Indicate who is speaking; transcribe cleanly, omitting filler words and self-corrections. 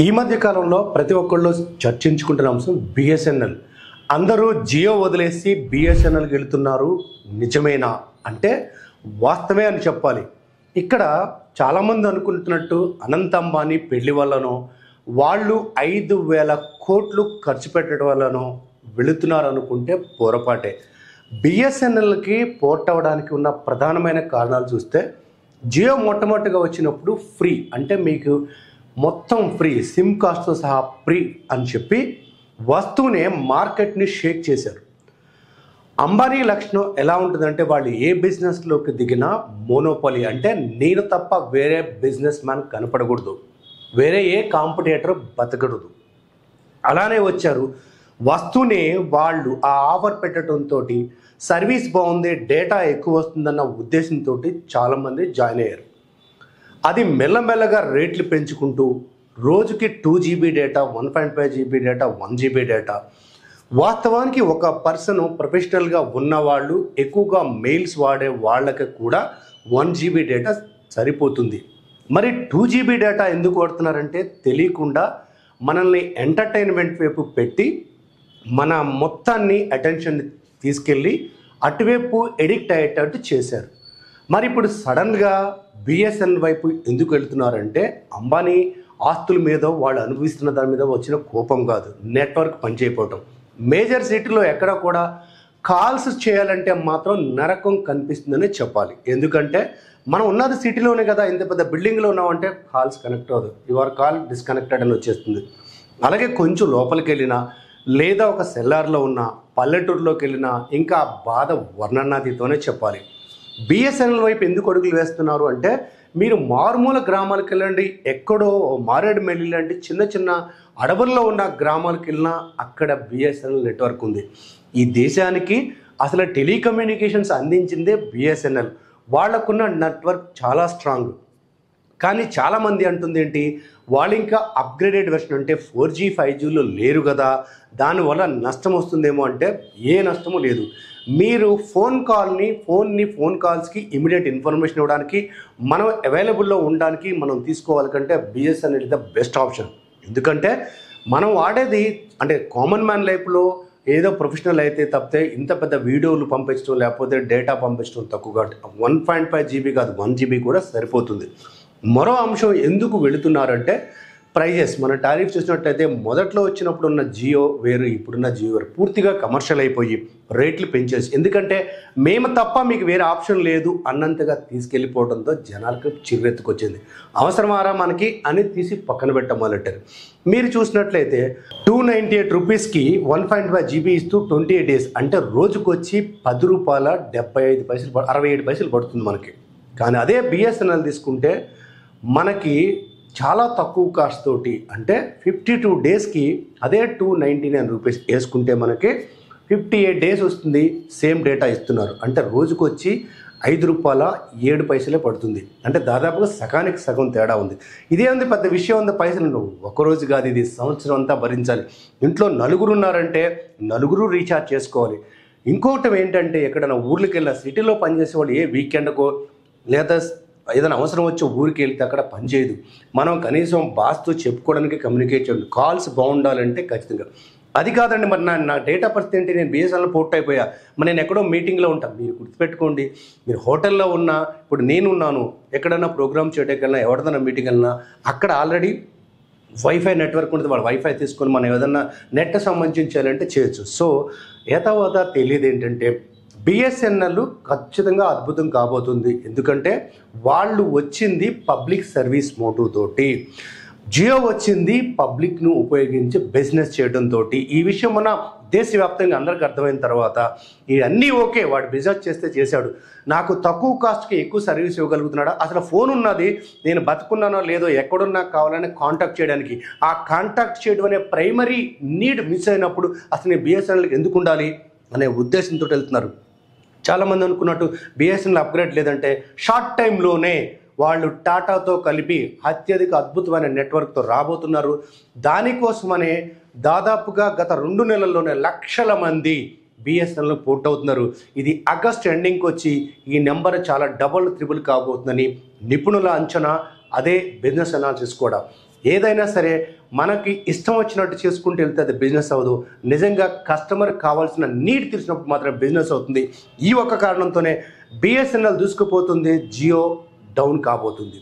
Speaker 1: ఈ మధ్య కాలంలో ప్రతి ఒక్కళ్ళు చర్చించుకుంటున్న అంశం బిఎస్ఎన్ఎల్. అందరూ జియో వదిలేసి బిఎస్ఎన్ఎల్కి వెళ్తున్నారు. నిజమేనా అంటే వాస్తవమే అని చెప్పాలి. ఇక్కడ చాలామంది అనుకుంటున్నట్టు అనంత్ అంబానీ పెళ్లి వల్లనో వాళ్ళు 5,000 కోట్లు ఖర్చు పెట్టడం వల్లనో వెళుతున్నారు అనుకుంటే పొరపాటే. బిఎస్ఎన్ఎల్కి పోర్ట్ అవ్వడానికి ఉన్న ప్రధానమైన కారణాలు చూస్తే జియో మొట్టమొదటిగా వచ్చినప్పుడు ఫ్రీ అంటే మీకు మొత్తం ఫ్రీ, సిమ్ కాస్ట్తో సహా ఫ్రీ అని చెప్పి వస్తువునే మార్కెట్ని షేక్ చేశారు. అంబానీ లక్షణం ఎలా ఉంటుందంటే వాళ్ళు ఏ బిజినెస్లోకి దిగినా మోనోపాలీ అంటే నేను తప్ప వేరే బిజినెస్ మ్యాన్ కనపడకూడదు, వేరే ఏ కాంపిటేటర్ బతకూడదు. అలానే వచ్చారు. వస్తువునే వాళ్ళు ఆ ఆఫర్ పెట్టడంతో సర్వీస్ బాగుంది, డేటా ఎక్కువ వస్తుందన్న ఉద్దేశంతో చాలామంది జాయిన్ అయ్యారు. అది మెల్లమెల్లగా రేట్లు పెంచుకుంటూ రోజుకి 2 GB data, 1.5 GB data, 1 GB data. వాస్తవానికి ఒక పర్సన్ ప్రొఫెషనల్గా ఉన్నవాళ్ళు ఎక్కువగా మెయిల్స్ వాడే వాళ్ళకి కూడా 1 GB డేటా సరిపోతుంది. మరి 2 GB డేటా ఎందుకు వాడుతున్నారంటే తెలియకుండా మనల్ని ఎంటర్టైన్మెంట్ వైపు పెట్టి మన మొత్తాన్ని అటెన్షన్ తీసుకెళ్ళి అటువైపు ఎడిక్ట్ అయ్యేటట్టు చేశారు. మరి ఇప్పుడు సడన్గా బిఎస్ఎన్ఎల్ వైపు ఎందుకు వెళ్తున్నారంటే అంబానీ ఆస్తుల మీద వాళ్ళు అనుభవిస్తున్న దాని మీద వచ్చిన కోపం కాదు, నెట్వర్క్ పనిచేయకపోవటం. మేజర్ సిటీలో ఎక్కడ కూడా కాల్స్ చేయాలంటే మాత్రం నరకం కనిపిస్తుందనే చెప్పాలి. ఎందుకంటే మనం ఉన్నది సిటీలోనే కదా, ఇంత పెద్ద బిల్డింగ్లో ఉన్నామంటే కాల్స్ కనెక్ట్ అవ్వదు, యువర్ కాల్ డిస్కనెక్టెడ్ అని వచ్చేస్తుంది. అలాగే కొంచెం లోపలికి వెళ్ళినా లేదా ఒక సెల్లార్లో ఉన్న పల్లెటూరులోకి వెళ్ళినా ఇంకా బాధ వర్ణనాతీతోనే చెప్పాలి. బిఎస్ఎన్ఎల్ వైపు ఎందుకు అడుగులు వేస్తున్నారు అంటే మీరు మారుమూల గ్రామాలకు వెళ్ళండి, ఎక్కడో మారేడుమిల్లి లాంటి చిన్న చిన్న అడవుల్లో ఉన్న గ్రామాలకు వెళ్ళినా అక్కడ బిఎస్ఎన్ఎల్ నెట్వర్క్ ఉంది. ఈ దేశానికి అసలు టెలికమ్యూనికేషన్స్ అందించిందే బిఎస్ఎన్ఎల్. వాళ్ళకున్న నెట్వర్క్ చాలా స్ట్రాంగ్. కానీ చాలామంది అంటుంది ఏంటి, వాళ్ళు ఇంకా అప్గ్రేడెడ్ వెర్షన్ అంటే 4G 5Gలో లేరు కదా, దానివల్ల నష్టం వస్తుందేమో అంటే ఏ నష్టము లేదు. మీరు ఫోన్ కాల్స్కి ఇమీడియట్ ఇన్ఫర్మేషన్ ఇవ్వడానికి మనం అవైలబుల్లో ఉండడానికి మనం తీసుకోవాలి కంటే BSNL is the best option. ఎందుకంటే మనం వాడేది అంటే కామన్ మ్యాన్ లైఫ్లో ఏదో ప్రొఫెషనల్ అయితే తప్పితే ఇంత పెద్ద వీడియోలు పంపించడం లేకపోతే డేటా పంపించడం తక్కువగా 1.5 GB కాదు 1 GB కూడా సరిపోతుంది. మరో అంశం ఎందుకు వెళుతున్నారంటే ప్రైజెస్. మన టారిఫ్ చూసినట్లయితే మొదట్లో వచ్చినప్పుడు ఉన్న జియో వేరు, ఇప్పుడున్న జియో వేరు. పూర్తిగా కమర్షియల్ అయిపోయి రేట్లు పెంచేసి, ఎందుకంటే మేము తప్ప మీకు వేరే ఆప్షన్ లేదు అన్నంతగా తీసుకెళ్ళిపోవడంతో జనాలకు చిర్రెత్తుకొచ్చింది. అవసరమారా మనకి అని తీసి పక్కన పెట్టమన్నట్టారు. మీరు చూసినట్లయితే 298 రూపీస్కి 1.5 GB ఇస్తూ 28 డేస్ అంటే రోజుకు వచ్చి ₹10.75 67 పైసలు పడుతుంది మనకి. కానీ అదే బిఎస్ఎన్ఎల్ తీసుకుంటే మనకి చాలా తక్కువ కాస్ట్ తోటి అంటే 52 డేస్కి అదే 299 రూపీస్ వేసుకుంటే మనకి 58 డేస్ వస్తుంది. సేమ్ డేటా ఇస్తున్నారు అంటే రోజుకు వచ్చి ₹5.07 పడుతుంది. అంటే దాదాపుగా సగానికి సగం తేడా ఉంది. ఇదే ఉంది పెద్ద విషయం ఉంది, పైసలు నువ్వు ఒకరోజు కాదు, ఇది సంవత్సరం అంతా భరించాలి. ఇంట్లో నలుగురు ఉన్నారంటే నలుగురు రీఛార్జ్ చేసుకోవాలి. ఇంకోటి ఏంటంటే ఎక్కడైనా ఊర్లోకి వెళ్ళిన సిటీలో పనిచేసే వాళ్ళు ఏ వీకెండ్కో లేదా ఏదైనా అవసరం వచ్చి ఊరికి వెళ్తే అక్కడ పనిచేయదు. మనం కనీసం బాస్తో చెప్పుకోవడానికి కమ్యూనికేట్ చేయండి, కాల్స్ బాగుండాలంటే ఖచ్చితంగా. అది కాదండి మరి నా డేటా పరిస్థితి ఏంటి, నేను బిఎస్ఎన్ఎల్ పోర్ట్ అయిపోయా, మరి నేను ఎక్కడో మీటింగ్లో ఉంటాను. మీరు గుర్తుపెట్టుకోండి, మీరు హోటల్లో ఉన్నా, ఇప్పుడు నేను ఉన్నాను, ఎక్కడైనా ప్రోగ్రామ్ చేయడానికి వెళ్ళినా ఎవరిదైనా మీటింగ్ వెళ్ళినా అక్కడ ఆల్రెడీ వైఫై నెట్వర్క్ ఉంటుంది. వాళ్ళు వైఫై తీసుకొని మనం ఏదన్నా నెట్ సంబంధించి చేయాలంటే చేయొచ్చు. సో ఏతావత తెలియదు ఏంటంటే బిఎస్ఎన్ఎల్ ఖచ్చితంగా అద్భుతం కాబోతుంది. ఎందుకంటే వాళ్ళు వచ్చింది పబ్లిక్ సర్వీస్ మోటివ్ తోటి, జియో వచ్చింది పబ్లిక్ను ఉపయోగించి బిజినెస్ చేయడంతో. ఈ విషయం మన దేశవ్యాప్తంగా అందరికీ అర్థమైన తర్వాత ఇవన్నీ ఓకే, వాడు బిజినెస్ చేస్తే చేశాడు, నాకు తక్కువ కాస్ట్కి ఎక్కువ సర్వీస్ ఇవ్వగలుగుతున్నాడా, అసలు ఫోన్ ఉన్నది నేను బతుకున్నానో లేదో ఎక్కడున్నా కావాలని కాంటాక్ట్ చేయడానికి, ఆ కాంటాక్ట్ చేయడం అనే ప్రైమరీ నీడ్ మిస్ అయినప్పుడు అసలు నేను బిఎస్ఎన్ఎల్కి ఎందుకు ఉండాలి అనే ఉద్దేశంతో వెళ్తున్నారు. చాలామంది అనుకున్నట్టు బిఎస్ఎన్ఎల్ అప్గ్రేడ్ లేదంటే షార్ట్ టైంలోనే వాళ్ళు టాటాతో కలిపి అత్యధిక అద్భుతమైన నెట్వర్క్తో రాబోతున్నారు. దానికోసమనే దాదాపుగా గత 2 నెలల్లోనే లక్షల మంది బిఎస్ఎన్ఎల్ పోర్ట్ అవుతున్నారు. ఇది ఆగస్ట్ ఎండింగ్కి వచ్చి ఈ నెంబర్ చాలా డబుల్ త్రిబుల్ కాబోతుందని నిపుణుల అంచనా. అదే బిజినెస్ అనాలిసిస్ కూడా. ఏదైనా సరే మనకి ఇష్టం వచ్చినట్టు చేసుకుంటూ వెళ్తే అది బిజినెస్ అవ్వదు. నిజంగా కస్టమర్ కావాల్సిన నీడ్ తీర్చినప్పుడు మాత్రమే బిజినెస్ అవుతుంది. ఈ ఒక్క కారణంతోనే బిఎస్ఎన్ఎల్ దూసుకుపోతుంది, జియో డౌన్ కాబోతుంది.